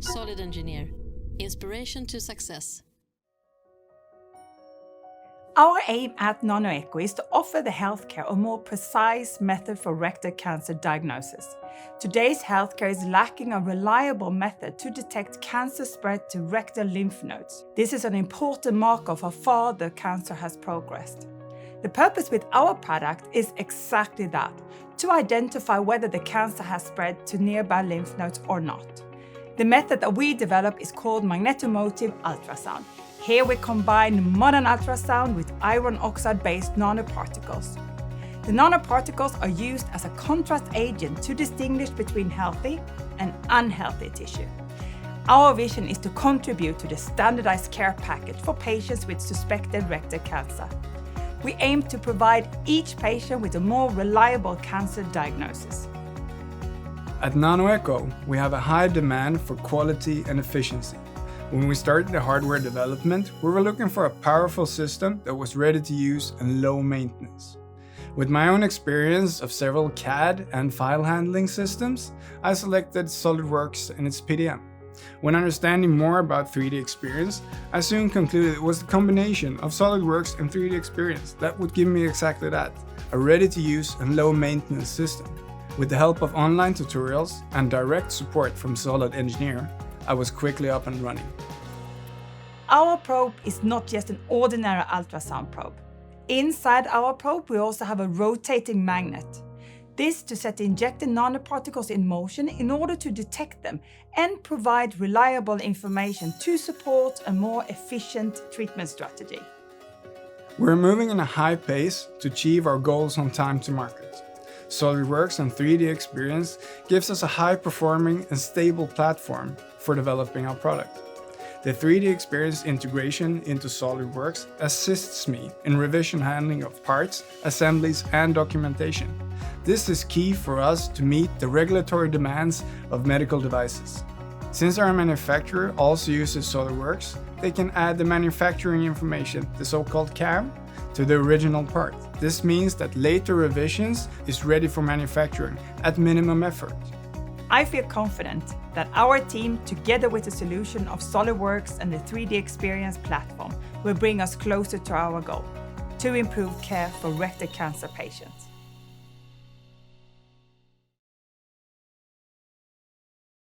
SolidEngineer. Inspiration to success. Our aim at Nanoecho is to offer the healthcare a more precise method for rectal cancer diagnosis. Today's healthcare is lacking a reliable method to detect cancer spread to rectal lymph nodes. This is an important marker of how far the cancer has progressed. The purpose with our product is exactly that, to identify whether the cancer has spread to nearby lymph nodes or not. The method that we develop is called magnetomotive ultrasound. Here we combine modern ultrasound with iron oxide-based nanoparticles. The nanoparticles are used as a contrast agent to distinguish between healthy and unhealthy tissue. Our vision is to contribute to the standardized care package for patients with suspected rectal cancer. We aim to provide each patient with a more reliable cancer diagnosis. At Nanoecho, we have a high demand for quality and efficiency. When we started the hardware development, we were looking for a powerful system that was ready to use and low maintenance. With my own experience of several CAD and file handling systems, I selected SolidWorks and its PDM. When understanding more about 3D Experience, I soon concluded it was the combination of SolidWorks and 3D Experience that would give me exactly that, a ready-to-use and low-maintenance system. With the help of online tutorials and direct support from SolidEngineer, I was quickly up and running. Our probe is not just an ordinary ultrasound probe. Inside our probe, we also have a rotating magnet. This to set the injected nanoparticles in motion in order to detect them and provide reliable information to support a more efficient treatment strategy. We're moving in a high pace to achieve our goals on time to market. SolidWorks and 3D Experience gives us a high-performing and stable platform for developing our product. The 3D Experience integration into SolidWorks assists me in revision handling of parts, assemblies, and documentation. This is key for us to meet the regulatory demands of medical devices. Since our manufacturer also uses SolidWorks, they can add the manufacturing information, the so-called CAM, to the original part. This means that later revisions is ready for manufacturing at minimum effort. I feel confident that our team, together with the solution of SolidWorks and the 3D Experience platform, will bring us closer to our goal, to improve care for rectal cancer patients.